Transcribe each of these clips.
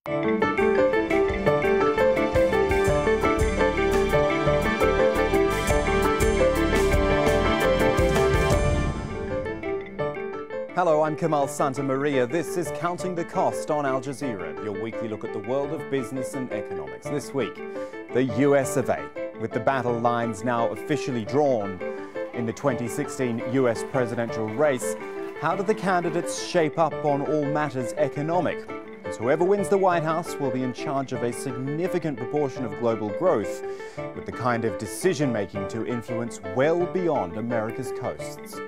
Hello, I'm Kamal Santamaria. This is Counting the Cost on Al Jazeera, your weekly look at the world of business and economics. This week, the US of A, with the battle lines now officially drawn in the 2016 US presidential race. How do the candidates shape up on all matters economic? Because whoever wins the White House will be in charge of a significant proportion of global growth, with the kind of decision-making to influence well beyond America's coasts.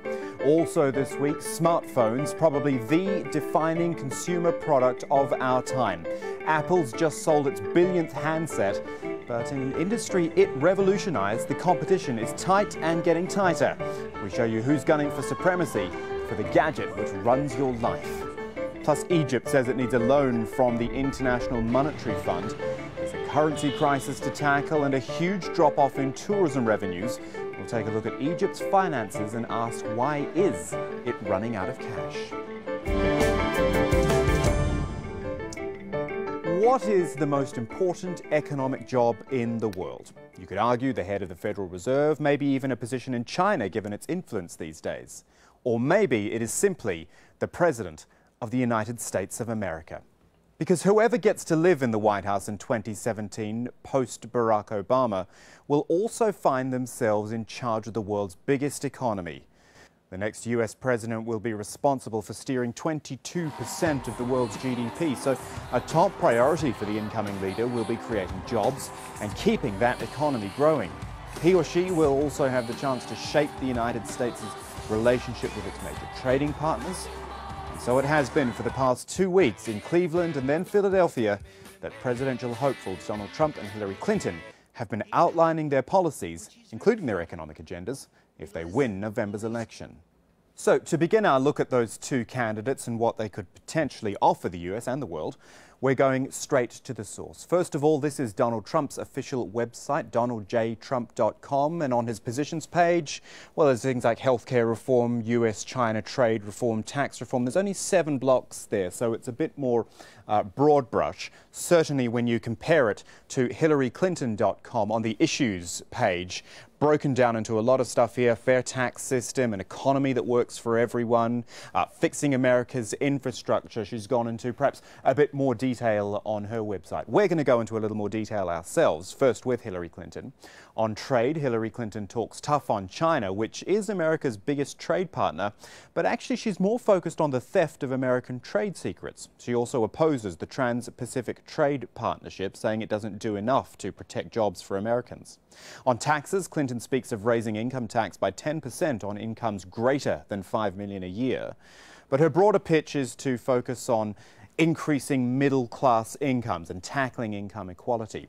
Also this week, smartphones, probably the defining consumer product of our time. Apple's just sold its billionth handset, but in an industry it revolutionized, the competition is tight and getting tighter. We show you who's gunning for supremacy for the gadget which runs your life. Plus, Egypt says it needs a loan from the International Monetary Fund. There's a currency crisis to tackle and a huge drop-off in tourism revenues. We'll take a look at Egypt's finances and ask, why is it running out of cash? What is the most important economic job in the world? You could argue the head of the Federal Reserve, maybe even a position in China given its influence these days. Or maybe it is simply the President of the United States of America. Because whoever gets to live in the White House in 2017, post-Barack Obama, will also find themselves in charge of the world's biggest economy. The next US president will be responsible for steering 22% of the world's GDP, so a top priority for the incoming leader will be creating jobs and keeping that economy growing. He or she will also have the chance to shape the United States' relationship with its major trading partners. So it has been for the past 2 weeks in Cleveland and then Philadelphia that presidential hopefuls Donald Trump and Hillary Clinton have been outlining their policies, including their economic agendas, if they win November's election. So to begin our look at those two candidates and what they could potentially offer the US and the world, we're going straight to the source. First of all, this is Donald Trump's official website, donaldjtrump.com, and on his positions page, well, there's things like healthcare reform, US-China trade reform, tax reform. There's only 7 blocks there, so it's a bit more broad brush. Certainly when you compare it to hillaryclinton.com on the issues page, broken down into a lot of stuff here: fair tax system, an economy that works for everyone, fixing America's infrastructure. She's gone into perhaps a bit more detail on her website. We're going to go into a little more detail ourselves, first with Hillary Clinton. On trade, Hillary Clinton talks tough on China, which is America's biggest trade partner, but actually she's more focused on the theft of American trade secrets. She also opposes the Trans-Pacific Trade Partnership, saying it doesn't do enough to protect jobs for Americans. On taxes, Clinton speaks of raising income tax by 10% on incomes greater than $5 million a year. But her broader pitch is to focus on increasing middle-class incomes and tackling income equality.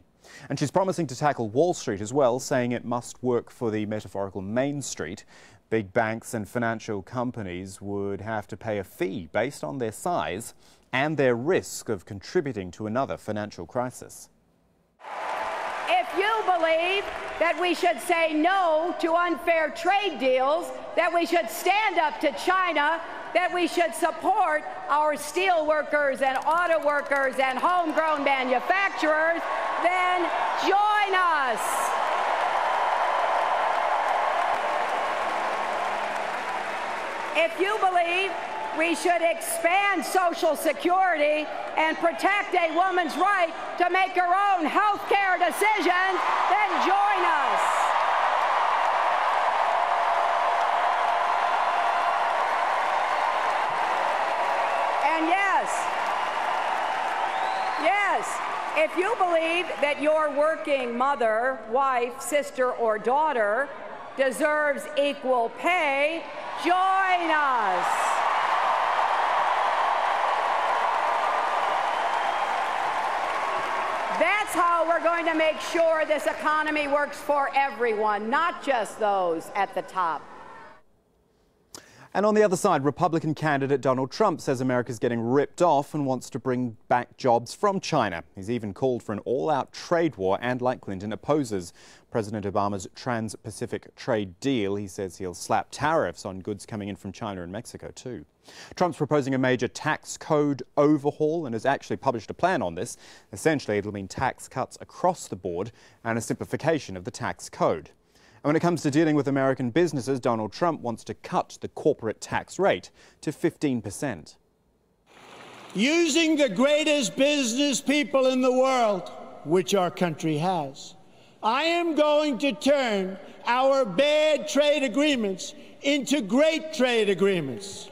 And she's promising to tackle Wall Street as well, saying it must work for the metaphorical Main Street. Big banks and financial companies would have to pay a fee based on their size and their risk of contributing to another financial crisis. If you believe that we should say no to unfair trade deals, that we should stand up to China, that we should support our steel workers and auto workers and homegrown manufacturers, then join us. If you believe we should expand Social Security and protect a woman's right to make her own health care decisions, then join us. And yes, if you believe that your working mother, wife, sister, or daughter deserves equal pay, join us. That's how we're going to make sure this economy works for everyone, not just those at the top. And on the other side, Republican candidate Donald Trump says America's getting ripped off and wants to bring back jobs from China. He's even called for an all-out trade war and, like Clinton, opposes President Obama's Trans-Pacific trade deal. He says he'll slap tariffs on goods coming in from China and Mexico too. Trump's proposing a major tax code overhaul and has actually published a plan on this. Essentially, it'll mean tax cuts across the board and a simplification of the tax code. And when it comes to dealing with American businesses, Donald Trump wants to cut the corporate tax rate to 15%. Using the greatest business people in the world, which our country has, I am going to turn our bad trade agreements into great trade agreements.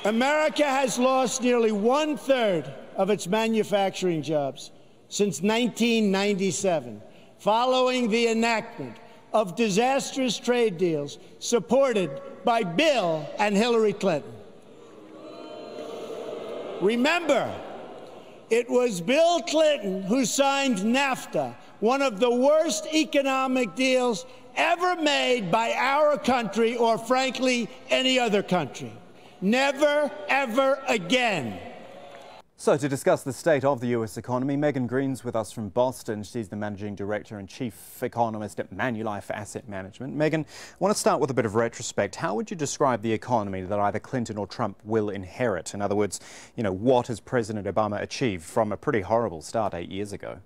America has lost nearly 1/3 of its manufacturing jobs since 1997, following the enactment of disastrous trade deals supported by Bill and Hillary Clinton. Remember, it was Bill Clinton who signed NAFTA, one of the worst economic deals ever made by our country or, frankly, any other country. Never, ever again. So to discuss the state of the US economy, Megan Green's with us from Boston. She's the Managing Director and Chief Economist at Manulife Asset Management. Megan, I want to start with a bit of retrospect. How would you describe the economy that either Clinton or Trump will inherit? In other words, what has President Obama achieved from a pretty horrible start 8 years ago?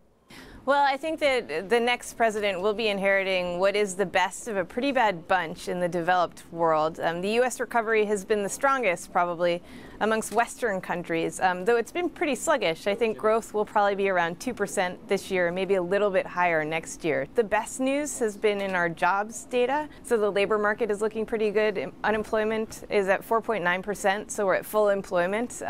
Well, I think that the next president will be inheriting what is the best of a pretty bad bunch in the developed world. The U.S. recovery has been the strongest, probably, amongst Western countries, though it's been pretty sluggish. I think growth will probably be around 2% this year, maybe a little bit higher next year. The best news has been in our jobs data. So the labor market is looking pretty good. Unemployment is at 4.9%, so we're at full employment.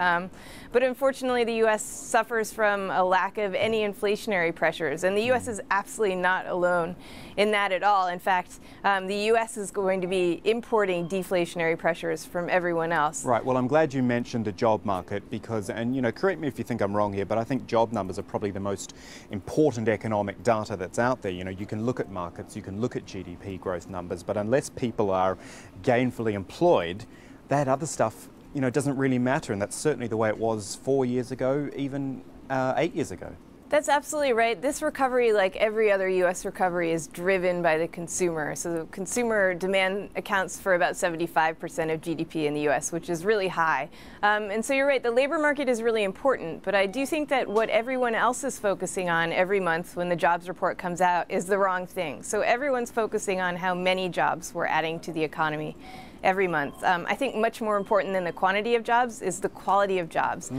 But unfortunately, the U.S. suffers from a lack of any inflationary pressures. And the U.S. is absolutely not alone in that at all. In fact, the U.S. is going to be importing deflationary pressures from everyone else. Right. Well, I'm glad you mentioned the job market because, and correct me if you think I'm wrong here, but I think job numbers are probably the most important economic data that's out there. You can look at markets, you can look at GDP growth numbers, but unless people are gainfully employed, that other stuff, doesn't really matter. And that's certainly the way it was 4 years ago, even 8 years ago. That's absolutely right. This recovery, like every other U.S. recovery, is driven by the consumer. So the consumer demand accounts for about 75% of GDP in the U.S., which is really high. And so you're right, the labor market is really important. But I do think that what everyone else is focusing on every month when the jobs report comes out is the wrong thing. So everyone's focusing on how many jobs we're adding to the economy every month. I think much more important than the quantity of jobs is the quality of jobs.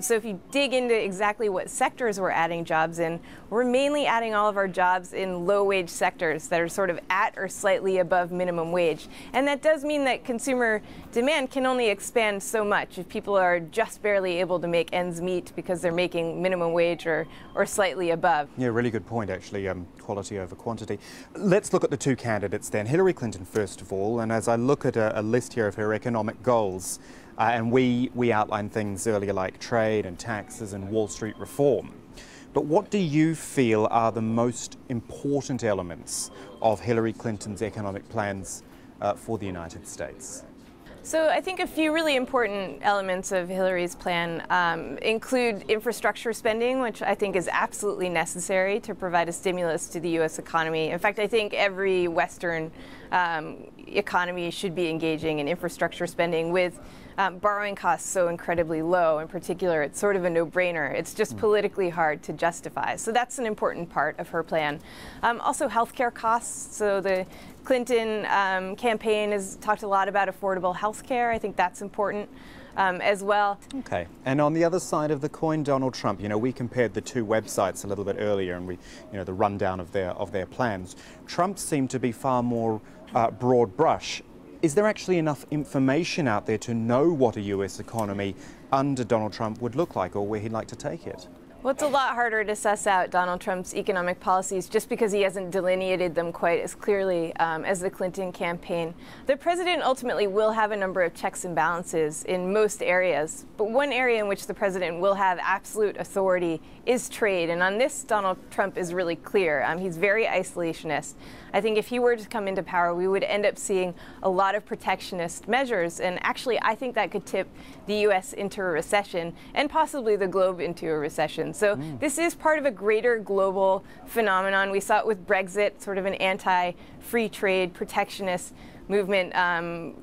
So if you dig into exactly what sectors we're adding jobs in, we're mainly adding all of our jobs in low-wage sectors that are sort of at or slightly above minimum wage. And that does mean that consumer demand can only expand so much if people are just barely able to make ends meet because they're making minimum wage or slightly above. Yeah, really good point, actually, quality over quantity. Let's look at the two candidates then. Hillary Clinton, first of all, and as I look at a list here of her economic goals, and we outlined things earlier like trade and taxes and Wall Street reform. But what do you feel are the most important elements of Hillary Clinton's economic plans for the United States? So I think a few really important elements of Hillary's plan include infrastructure spending, which I think is absolutely necessary to provide a stimulus to the U.S. economy. In fact, I think every Western economy should be engaging in infrastructure spending with borrowing costs so incredibly low. In particular, it's sort of a no-brainer. It's just politically hard to justify. So that's an important part of her plan. Also, healthcare costs. So the Clinton campaign has talked a lot about affordable healthcare. I think that's important as well. Okay. And on the other side of the coin, Donald Trump, we compared the two websites a little bit earlier and we, the rundown of their plans. Trump seemed to be far more broad brush. Is there actually enough information out there to know what a US economy under Donald Trump would look like or where he'd like to take it? Well, it's a lot harder to suss out Donald Trump's economic policies just because he hasn't delineated them quite as clearly as the Clinton campaign. The president ultimately will have a number of checks and balances in most areas, but one area in which the president will have absolute authority is trade. And on this, Donald Trump is really clear. He's very isolationist. I think if he were to come into power, we would end up seeing a lot of protectionist measures. And actually, I think that could tip the U.S. into a recession and possibly the globe into a recession. So this is part of a greater global phenomenon. We saw it with Brexit, sort of an anti-free trade, protectionist movement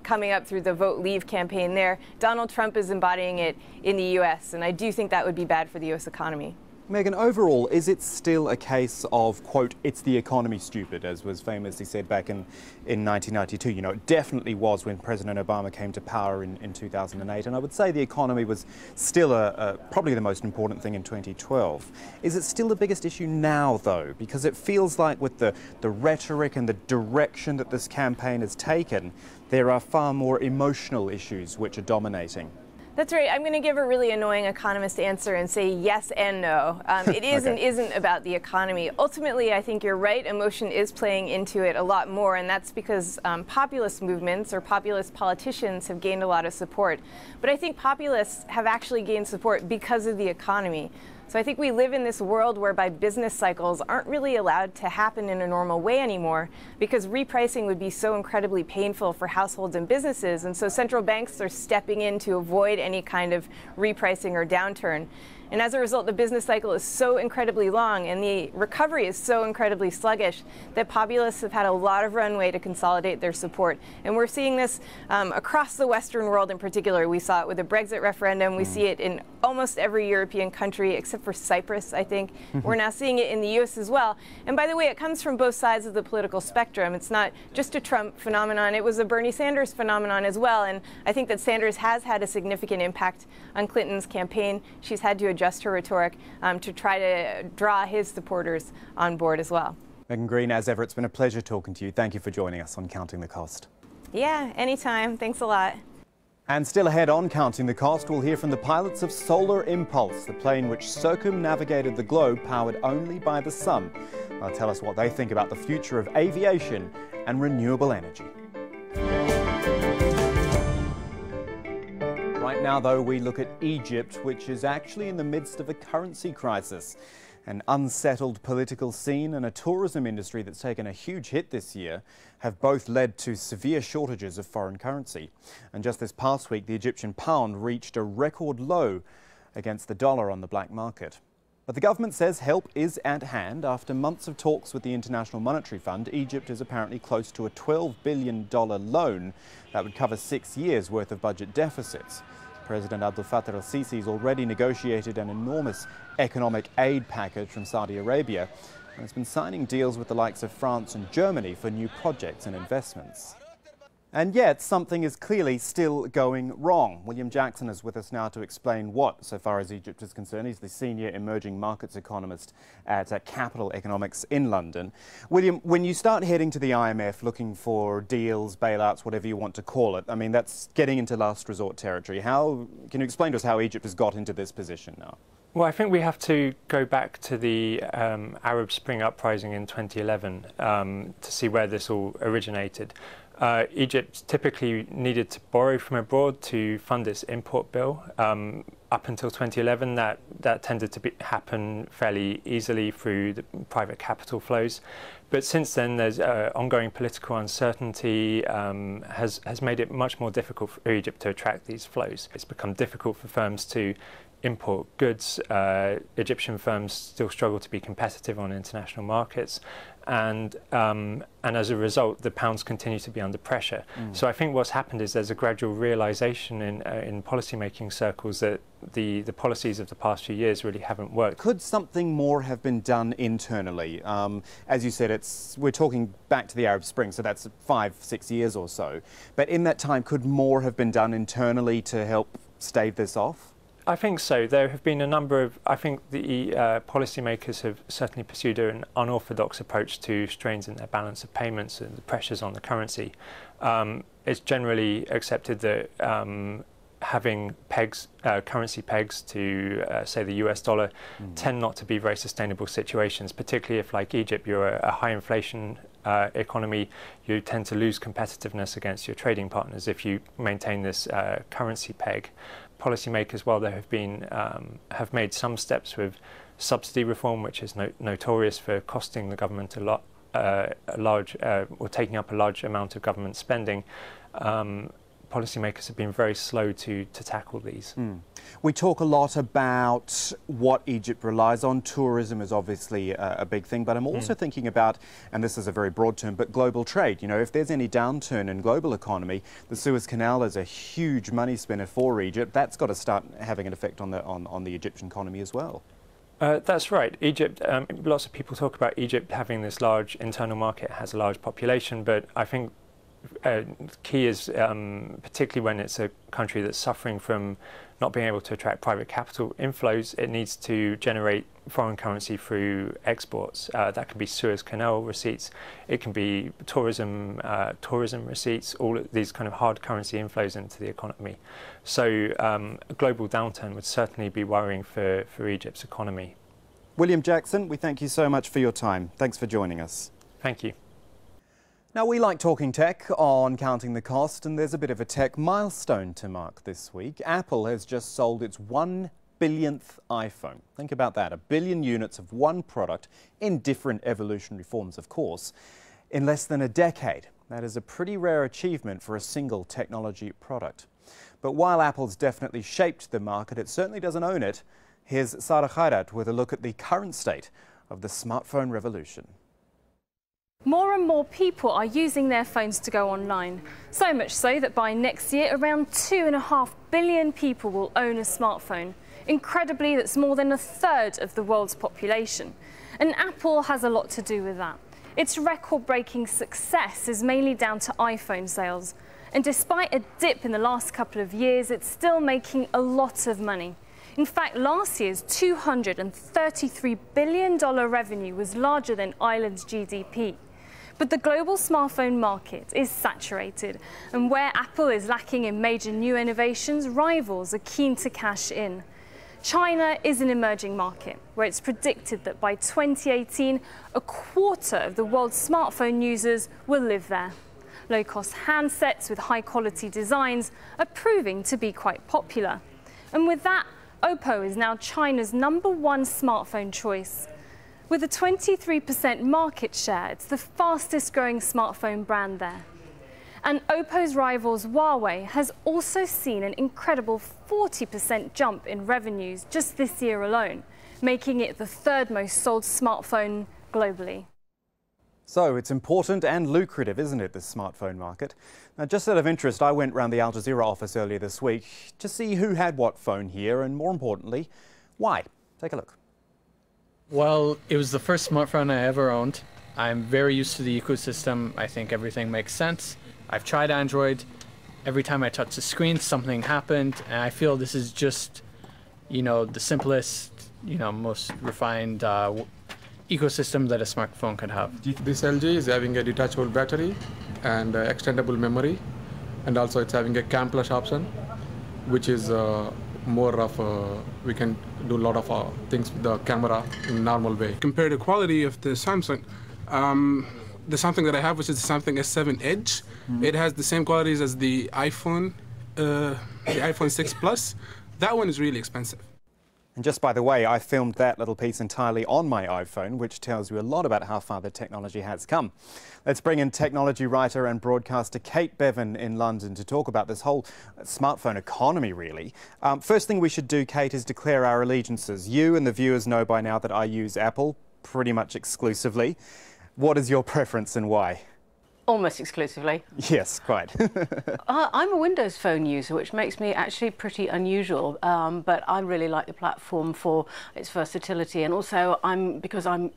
coming up through the Vote Leave campaign there. Donald Trump is embodying it in the U.S., and I do think that would be bad for the U.S. economy. Megan, overall, is it still a case of, quote, it's the economy stupid, as was famously said back in 1992? You know, it definitely was when President Obama came to power in 2008. And I would say the economy was still probably the most important thing in 2012. Is it still the biggest issue now, though? Because it feels like with the rhetoric and the direction that this campaign has taken, there are far more emotional issues which are dominating. That's right. I'm going to give a really annoying economist answer and say yes and no. It is and isn't about the economy. Ultimately, I think you're right. Emotion is playing into it a lot more, and that's because populist movements or populist politicians have gained a lot of support. But I think populists have actually gained support because of the economy. So I think we live in this world whereby business cycles aren't really allowed to happen in a normal way anymore because repricing would be so incredibly painful for households and businesses. And so central banks are stepping in to avoid any kind of repricing or downturn. And as a result, the business cycle is so incredibly long and the recovery is so incredibly sluggish that populists have had a lot of runway to consolidate their support. And we're seeing this across the Western world in particular. We saw it with the Brexit referendum. We see it in almost every European country except for Cyprus, I think. We're now seeing it in the US as well. And by the way, it comes from both sides of the political spectrum. It's not just a Trump phenomenon. It was a Bernie Sanders phenomenon as well. And I think that Sanders has had a significant impact on Clinton's campaign. She's had to adjust her rhetoric to try to draw his supporters on board as well. Megan Green, as ever, it's been a pleasure talking to you. Thank you for joining us on Counting the Cost. Yeah, anytime. Thanks a lot. And still ahead on Counting the Cost, we'll hear from the pilots of Solar Impulse, the plane which circumnavigated the globe powered only by the sun. They'll tell us what they think about the future of aviation and renewable energy. Right now, though, we look at Egypt, which is actually in the midst of a currency crisis. An unsettled political scene and a tourism industry that's taken a huge hit this year have both led to severe shortages of foreign currency. And just this past week, the Egyptian pound reached a record low against the dollar on the black market. But the government says help is at hand. After months of talks with the International Monetary Fund, Egypt is apparently close to a $12 billion loan that would cover 6 years' worth of budget deficits. President Abdel Fattah al-Sisi has already negotiated an enormous economic aid package from Saudi Arabia and has been signing deals with the likes of France and Germany for new projects and investments. And yet, something is clearly still going wrong. William Jackson is with us now to explain what, so far as Egypt is concerned. He's the senior emerging markets economist at Capital Economics in London. William, when you start heading to the IMF looking for deals, bailouts, whatever you want to call it, I mean, that's getting into last resort territory. Can you explain to us how Egypt has got into this position now? Well, I think we have to go back to the Arab Spring uprising in 2011 to see where this all originated. Egypt typically needed to borrow from abroad to fund its import bill. Up until 2011, that tended to happen fairly easily through the private capital flows. But since then, there's ongoing political uncertainty has made it much more difficult for Egypt to attract these flows. It's become difficult for firms to import goods. Egyptian firms still struggle to be competitive on international markets, and as a result, the pounds continue to be under pressure. So I think what's happened is there's a gradual realization in policymaking circles that the policies of the past few years really haven't worked. Could something more have been done internally? As you said, we're talking back to the Arab Spring, so that's 5-6 years or so. But in that time, could more have been done internally to help stave this off? I think so. There have been a number of, I think the policymakers have certainly pursued an unorthodox approach to strains in their balance of payments and the pressures on the currency. It's generally accepted that having pegs, currency pegs to, say, the US dollar, tend not to be very sustainable situations, particularly if, like Egypt, you're a high inflation economy. You tend to lose competitiveness against your trading partners if you maintain this currency peg. Policymakers, while there have made some steps with subsidy reform, which is notorious for costing the government or taking up a large amount of government spending, policymakers have been very slow to tackle these. We talk a lot about what Egypt relies on. Tourism is obviously a big thing, but I'm also thinking about, and this is a very broad term, but global trade. You know, if there's any downturn in global economy, the Suez Canal is a huge money spinner for Egypt. That's got to start having an effect on the Egyptian economy as well. That's right. Egypt, lots of people talk about Egypt having this large internal market, has a large population, but I think key is, particularly when it's a country that's suffering from not being able to attract private capital inflows, it needs to generate foreign currency through exports. That can be Suez Canal receipts, it can be tourism receipts, all of these kind of hard currency inflows into the economy. So a global downturn would certainly be worrying for Egypt's economy. William Jackson, we thank you so much for your time. Thanks for joining us. Thank you. Now, we like talking tech on Counting the Cost, and there's a bit of a tech milestone to mark this week. Apple has just sold its 1 billionth iPhone. Think about that, 1 billion units of one product in different evolutionary forms, of course, in less than a decade. That is a pretty rare achievement for a single technology product. But while Apple's definitely shaped the market, it certainly doesn't own it. Here's Sarah Khairat with a look at the current state of the smartphone revolution. More and more people are using their phones to go online. So much so that by next year, around 2.5 billion people will own a smartphone. Incredibly, that's more than a third of the world's population. And Apple has a lot to do with that. Its record-breaking success is mainly down to iPhone sales. And despite a dip in the last couple of years, it's still making a lot of money. In fact, last year's $233 billion revenue was larger than Ireland's GDP. But the global smartphone market is saturated, and where Apple is lacking in major new innovations, rivals are keen to cash in. China is an emerging market, where it's predicted that by 2018, a quarter of the world's smartphone users will live there. Low-cost handsets with high-quality designs are proving to be quite popular. And with that, Oppo is now China's #1 smartphone choice. With a 23% market share, it's the fastest growing smartphone brand there. And Oppo's rivals Huawei has also seen an incredible 40% jump in revenues just this year alone, making it the third most sold smartphone globally. So it's important and lucrative, isn't it, this smartphone market? Now, just out of interest, I went round the Al Jazeera office earlier this week to see who had what phone here, and more importantly, why. Take a look. Well, it was the first smartphone I ever owned. I'm very used to the ecosystem. I think everything makes sense. I've tried Android. Every time I touch the screen, something happened, and I feel this is just, the simplest, most refined ecosystem that a smartphone could have. This LG is having a detachable battery and extendable memory, and also it's having a cam plus option, which is more of we can do a lot of things with the camera in a normal way. Compared to quality of the Samsung, the Samsung that I have, which is the Samsung S7 Edge, it has the same qualities as the iPhone 6 Plus. That one is really expensive. And just by the way, I filmed that little piece entirely on my iPhone, which tells you a lot about how far the technology has come. Let's bring in technology writer and broadcaster Kate Bevan in London to talk about this whole smartphone economy, really. First thing we should do, Kate, is declare our allegiances. You and the viewers know by now that I use Apple pretty much exclusively. What is your preference and why? Almost exclusively. Yes, quite. I'm a Windows Phone user, which makes me actually pretty unusual, but I really like the platform for its versatility, and also because I'm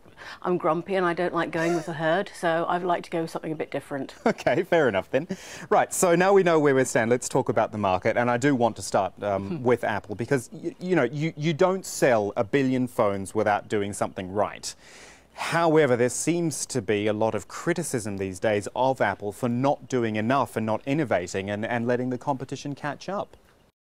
grumpy and I don't like going with the herd, so I'd like to go with something a bit different. Okay, fair enough then. Right, so now we know where we stand. Let's talk about the market, and I do want to start with Apple, because you don't sell 1 billion phones without doing something right. However, there seems to be a lot of criticism these days of Apple for not doing enough and not innovating and letting the competition catch up.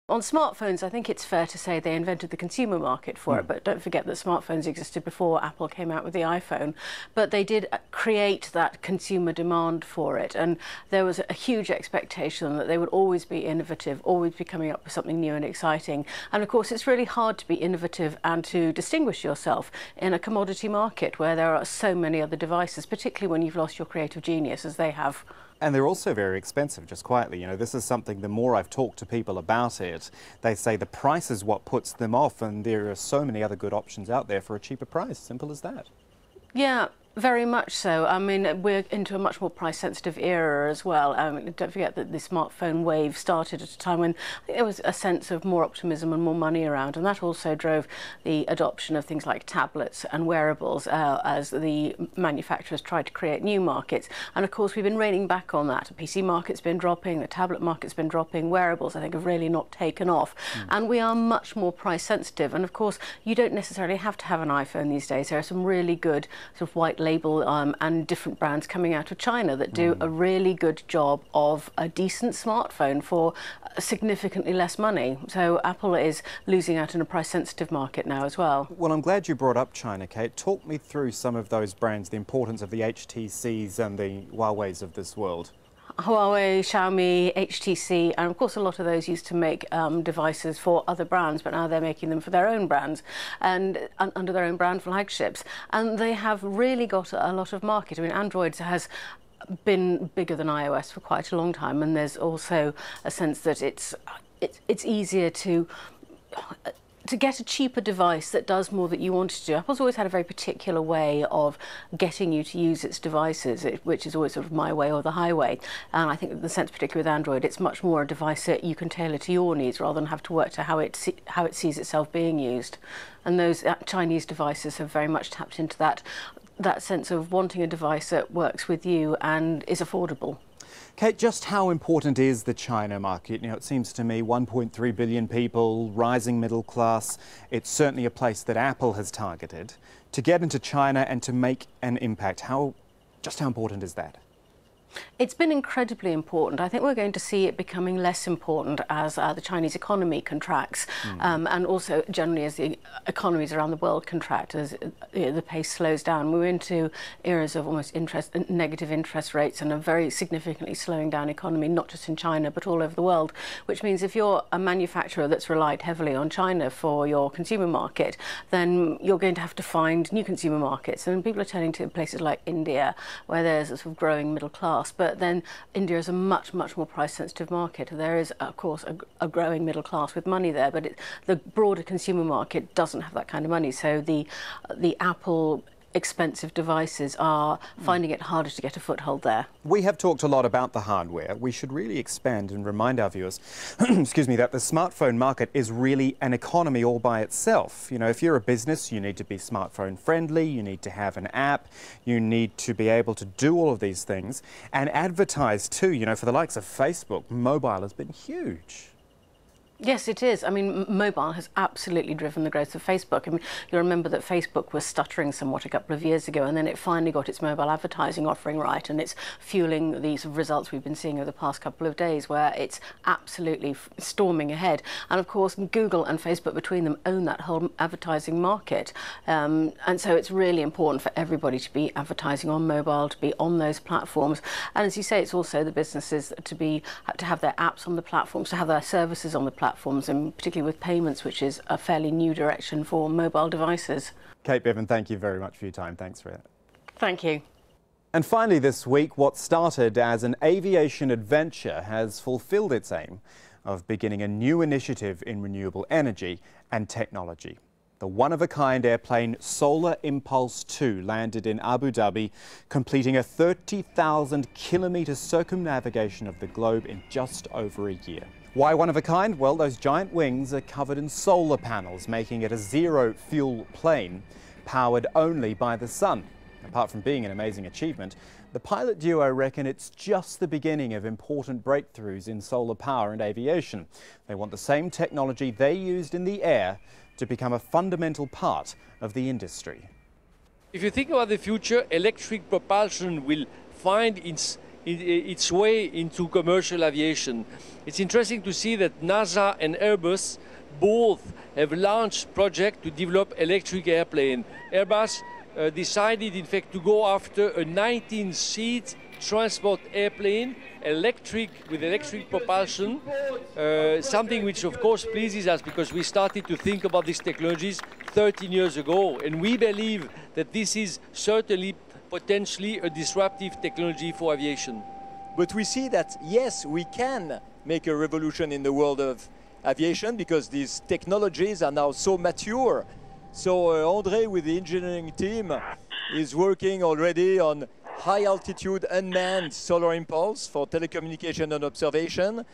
On smartphones, I think it's fair to say they invented the consumer market for it, but don't forget that smartphones existed before Apple came out with the iPhone. But they did create that consumer demand for it, and there was a huge expectation that they would always be innovative, always be coming up with something new and exciting. And of course, it's really hard to be innovative and to distinguish yourself in a commodity market where there are so many other devices, particularly when you've lost your creative genius, as they have. And they're also very expensive, just quietly. You know, this is something, the more I've talked to people about it, they say the price is what puts them off, and there are so many other good options out there for a cheaper price. Simple as that. Yeah. Very much so. I mean, we're into a much more price-sensitive era as well. Don't forget that the smartphone wave started at a time when there was a sense of more optimism and more money around, and that also drove the adoption of things like tablets and wearables as the manufacturers tried to create new markets. And of course, we've been reining back on that. The PC market's been dropping, the tablet market's been dropping, wearables, I think, have really not taken off. And we are much more price-sensitive. And of course, you don't necessarily have to have an iPhone these days. There are some really good sort of white label and different brands coming out of China that do a really good job of a decent smartphone for significantly less money. So Apple is losing out in a price-sensitive market now as well. Well, I'm glad you brought up China, Kate. Talk me through some of those brands, the importance of the HTCs and the Huaweis of this world. Huawei, Xiaomi, HTC, and of course a lot of those used to make devices for other brands, but now they're making them for their own brands and under their own brand flagships. And they have really got a lot of market. I mean, Android has been bigger than iOS for quite a long time, and there's also a sense that it's easier to get a cheaper device that does more that you want it to do. Apple's always had a very particular way of getting you to use its devices, which is always sort of my way or the highway. And I think in the sense, particularly with Android, it's much more a device that you can tailor to your needs rather than have to work to how it sees itself being used. And those Chinese devices have very much tapped into that sense of wanting a device that works with you and is affordable. Kate, just how important is the China market? You know, it seems to me 1.3 billion people, rising middle class. It's certainly a place that Apple has targeted. To get into China and to make an impact, just how important is that? It's been incredibly important. I think we're going to see it becoming less important as the Chinese economy contracts, and also generally as the economies around the world contract, as the pace slows down. We're into eras of almost negative interest rates and a very significantly slowing down economy, not just in China, but all over the world, which means if you're a manufacturer that's relied heavily on China for your consumer market, then you're going to have to find new consumer markets. And people are turning to places like India, where there's a sort of growing middle class. But then India is a much more price-sensitive market. There is, of course, a growing middle class with money there, but the broader consumer market doesn't have that kind of money. So the Apple expensive devices are finding it harder to get a foothold there. We have talked a lot about the hardware. We should really expand and remind our viewers, excuse me, that the smartphone market is really an economy all by itself. You know, if you're a business, you need to be smartphone friendly, you need to have an app, you need to be able to do all of these things and advertise too. You know, for the likes of Facebook, mobile has been huge. Yes, it is. I mean, mobile has absolutely driven the growth of Facebook. I mean, you remember that Facebook was stuttering somewhat a couple of years ago, and then it finally got its mobile advertising offering right, and it's fueling these results we've been seeing over the past couple of days, where it's absolutely storming ahead. And of course, Google and Facebook between them own that whole advertising market. And so it's really important for everybody to be advertising on mobile, to be on those platforms. And as you say, it's also the businesses to have their apps on the platforms, to have their services on the platforms, and particularly with payments, which is a fairly new direction for mobile devices. Kate Bevan, thank you very much for your time. Thanks for it. Thank you. And finally this week, what started as an aviation adventure has fulfilled its aim of beginning a new initiative in renewable energy and technology. The one-of-a-kind airplane Solar Impulse 2 landed in Abu Dhabi, completing a 30,000-kilometre circumnavigation of the globe in just over a year. Why one of a kind? Well, those giant wings are covered in solar panels, making it a zero-fuel plane powered only by the sun. Apart from being an amazing achievement, the pilot duo reckon it's just the beginning of important breakthroughs in solar power and aviation. They want the same technology they used in the air to become a fundamental part of the industry. If you think about the future, electric propulsion will find its its way into commercial aviation. It's interesting to see that NASA and Airbus both have launched projects to develop electric airplane. Airbus decided, in fact, to go after a 19-seat transport airplane, with electric propulsion, something which, of course, pleases us because we started to think about these technologies 13 years ago, and we believe that this is certainly potentially a disruptive technology for aviation. But we see that, yes, we can make a revolution in the world of aviation because these technologies are now so mature. So André, with the engineering team, is working already on high-altitude unmanned solar impulse for telecommunication and observation.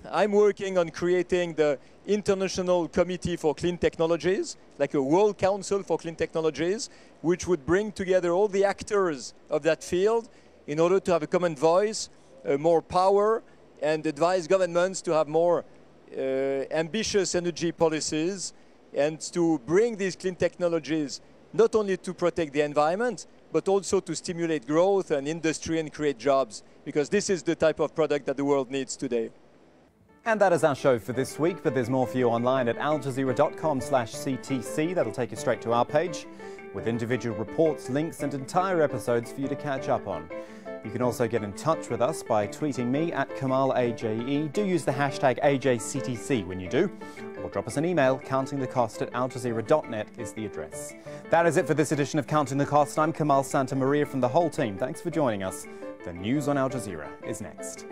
I'm working on creating the International Committee for Clean Technologies, like a World Council for Clean Technologies, which would bring together all the actors of that field in order to have a common voice, more power, and advise governments to have more ambitious energy policies and to bring these clean technologies not only to protect the environment, but also to stimulate growth and industry and create jobs, because this is the type of product that the world needs today. And that is our show for this week, but there's more for you online at aljazeera.com/CTC. That'll take you straight to our page with individual reports, links and entire episodes for you to catch up on. You can also get in touch with us by tweeting me at KamalAJE. Do use the hashtag AJCTC when you do, or drop us an email. countingthecost@aljazeera.net is the address. That is it for this edition of Counting the Cost. I'm Kamal Santamaria from the whole team. Thanks for joining us. The news on Al Jazeera is next.